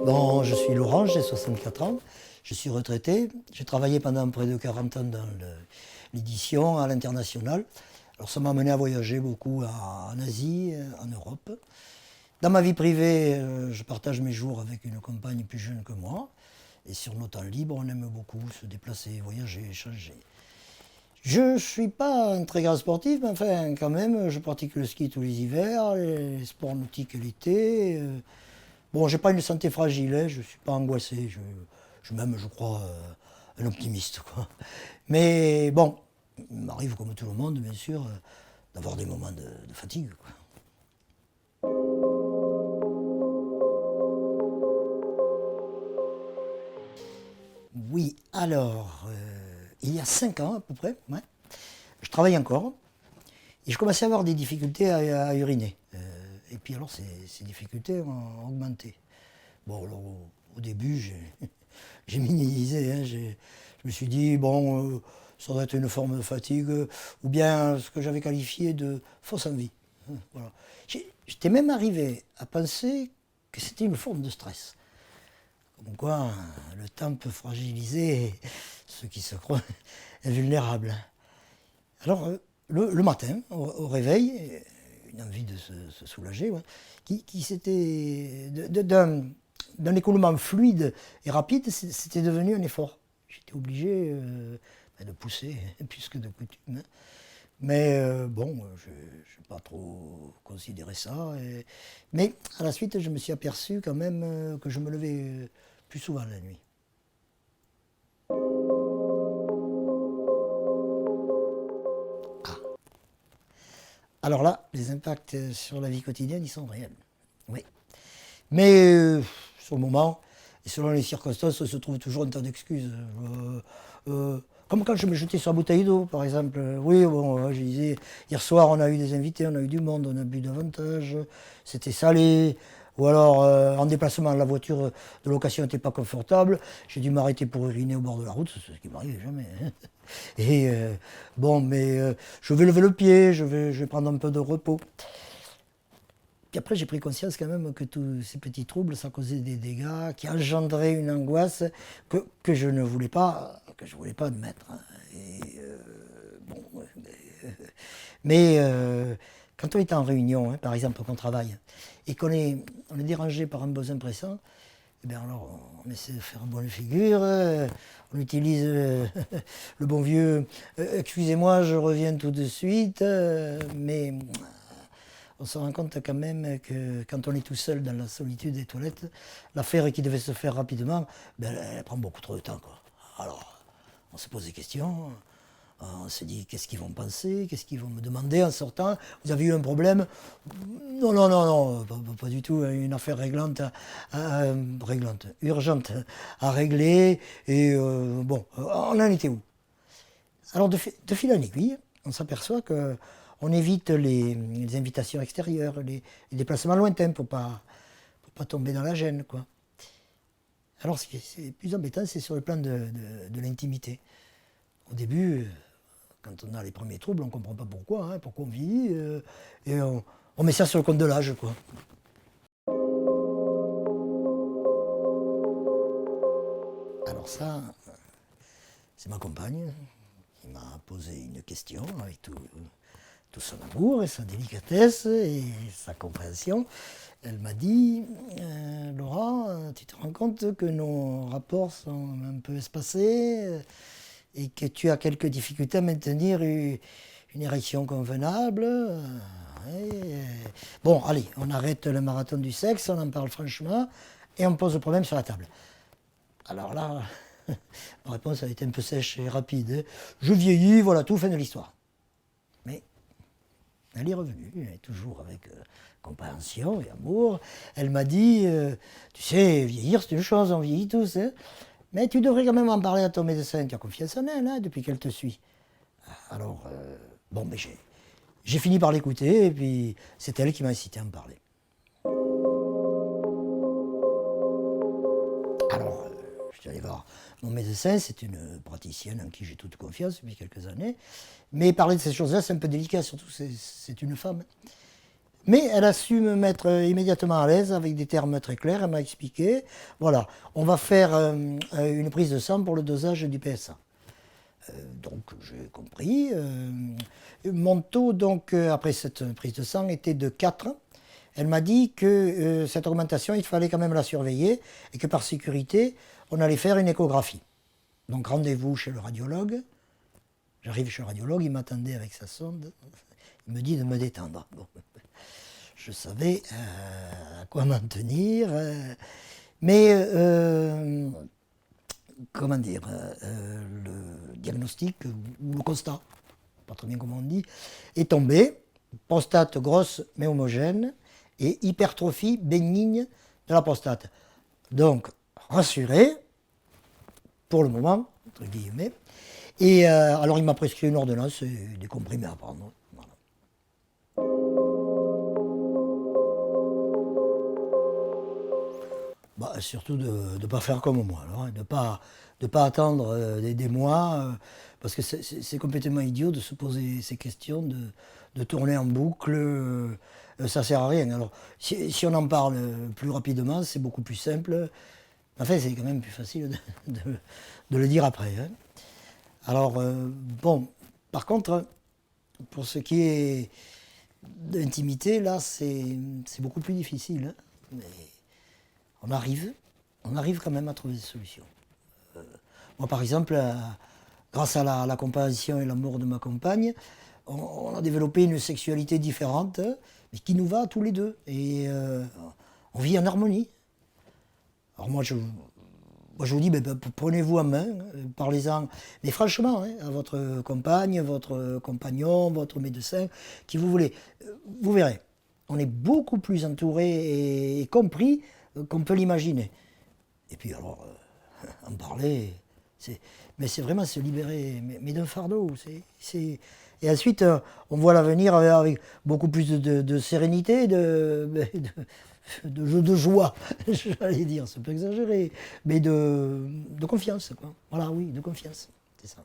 Bon, je suis Laurent, j'ai 64 ans, je suis retraité. J'ai travaillé pendant près de 40 ans dans l'édition à l'international. Alors ça m'a amené à voyager beaucoup en Asie, en Europe. Dans ma vie privée, je partage mes jours avec une compagne plus jeune que moi. Et sur nos temps libres, on aime beaucoup se déplacer, voyager, échanger. Je ne suis pas un très grand sportif, mais enfin, quand même, je pratique le ski tous les hivers, les sports nautiques l'été. Bon, j'ai pas une santé fragile, hein, je ne suis pas angoissé, je même, je crois, un optimiste, quoi. Mais bon, il m'arrive, comme tout le monde, bien sûr, d'avoir des moments de fatigue, quoi. Oui, alors, il y a 5 ans à peu près, ouais, je travaille encore, et je commençais à avoir des difficultés à uriner. Et puis alors, ces difficultés ont augmenté. Bon, alors, au début, j'ai minimisé, hein, je me suis dit, bon, ça doit être une forme de fatigue, ou bien ce que j'avais qualifié de fausse envie. Hein, voilà. J'étais même arrivé à penser que c'était une forme de stress. Comme quoi, le temps peut fragiliser ceux qui se croient invulnérables. Alors, le matin, au réveil, une envie de se soulager, ouais, qui s'était d'un écoulement fluide et rapide, c'était devenu un effort. J'étais obligé de pousser plus que de coutume. Hein. Mais bon, je n'ai pas trop considéré ça. Mais à la suite, je me suis aperçu quand même que je me levais plus souvent la nuit. Alors là, les impacts sur la vie quotidienne, ils sont réels. Oui. Mais sur le moment, et selon les circonstances, on se trouve toujours un tas d'excuses. Comme quand je me jetais sur la bouteille d'eau, par exemple. Oui, bon, je disais, hier soir, on a eu des invités, on a eu du monde, on a bu davantage, c'était salé. Ou alors, en déplacement, la voiture de location n'était pas confortable. J'ai dû m'arrêter pour uriner au bord de la route, c'est ce qui m'arrive jamais. Hein. Et bon, mais je vais lever le pied, je vais prendre un peu de repos. Puis après, j'ai pris conscience quand même que tous ces petits troubles, ça causait des dégâts, qui engendraient une angoisse que je ne voulais pas, admettre. Hein. Et, bon, mais quand on est en réunion, hein, par exemple, qu'on travaille, et on est dérangé par un besoin pressant, eh bien alors on essaie de faire bonne figure, on utilise le bon vieux excusez-moi, je reviens tout de suite, mais on se rend compte quand même que quand on est tout seul dans la solitude des toilettes, l'affaire qui devait se faire rapidement, ben, elle prend beaucoup trop de temps, quoi. Alors, on se pose des questions, on se dit qu'est-ce qu'ils vont penser, qu'est-ce qu'ils vont me demander en sortant. Vous avez eu un problème? Non, non, non, non, pas du tout. Une affaire urgente à régler. Et bon, on en était où? Alors, de fil en aiguille, on s'aperçoit que on évite les invitations extérieures, les déplacements lointains pour pas tomber dans la gêne, quoi. Alors, ce qui est plus embêtant, c'est sur le plan de l'intimité. Au début, quand on a les premiers troubles, on ne comprend pas pourquoi, hein, pourquoi on vit, et on met ça sur le compte de l'âge, quoi. Alors ça, c'est ma compagne qui m'a posé une question avec tout son amour et sa délicatesse et sa compréhension. Elle m'a dit, Laurent, tu te rends compte que nos rapports sont un peu espacés et que tu as quelques difficultés à maintenir une érection convenable. Bon, allez, on arrête le marathon du sexe, on en parle franchement et on pose le problème sur la table. Alors là, ma réponse a été un peu sèche et rapide. Je vieillis, voilà tout, fin de l'histoire. Mais elle est revenue, elle est toujours avec compréhension et amour. Elle m'a dit, tu sais, vieillir c'est une chose, on vieillit tous, hein, mais tu devrais quand même en parler à ton médecin, tu as confiance en elle, hein, depuis qu'elle te suit. Alors, bon, mais j'ai fini par l'écouter, et puis c'est elle qui m'a incité à en parler. Alors, je suis allé voir mon médecin, c'est une praticienne en qui j'ai toute confiance depuis quelques années. Mais parler de ces choses-là, c'est un peu délicat, surtout c'est une femme. Mais elle a su me mettre immédiatement à l'aise avec des termes très clairs. Elle m'a expliqué, voilà, on va faire une prise de sang pour le dosage du PSA. Donc j'ai compris. Mon taux, donc, après cette prise de sang, était de 4. Elle m'a dit que cette augmentation, il fallait quand même la surveiller et que par sécurité, on allait faire une échographie. Donc rendez-vous chez le radiologue. J'arrive chez le radiologue, il m'attendait avec sa sonde. Il me dit de me détendre. Bon. Je savais à quoi m'en tenir. Mais, comment dire, le diagnostic, ou le constat, pas très bien comment on dit, est tombé. Prostate grosse mais homogène et hypertrophie bénigne de la prostate. Donc, rassuré, pour le moment, entre guillemets. Et alors, il m'a prescrit une ordonnance et des comprimés à prendre. Voilà. Bah, surtout de ne pas faire comme moi, alors, hein, de pas attendre des mois, parce que c'est complètement idiot de se poser ces questions, de tourner en boucle, ça ne sert à rien. Alors, si on en parle plus rapidement, c'est beaucoup plus simple. Enfin, c'est quand même plus facile de le dire après. Hein. Alors, bon, par contre, pour ce qui est d'intimité, là, c'est beaucoup plus difficile. Hein. Mais on arrive quand même à trouver des solutions. Moi, par exemple, grâce à la compassion et l'amour de ma compagne, on a développé une sexualité différente, mais qui nous va tous les deux. Et on vit en harmonie. Alors moi, je vous dis, prenez-vous en main, parlez-en, mais franchement, hein, à votre compagne, votre compagnon, votre médecin, qui vous voulez. Vous verrez, on est beaucoup plus entouré et compris qu'on peut l'imaginer. Et puis alors, en parler, mais c'est vraiment se libérer, mais d'un fardeau. Et ensuite, on voit l'avenir avec beaucoup plus de sérénité, de joie, j'allais dire, c'est un peu exagéré, mais de confiance, quoi. Voilà, oui, de confiance, c'est ça.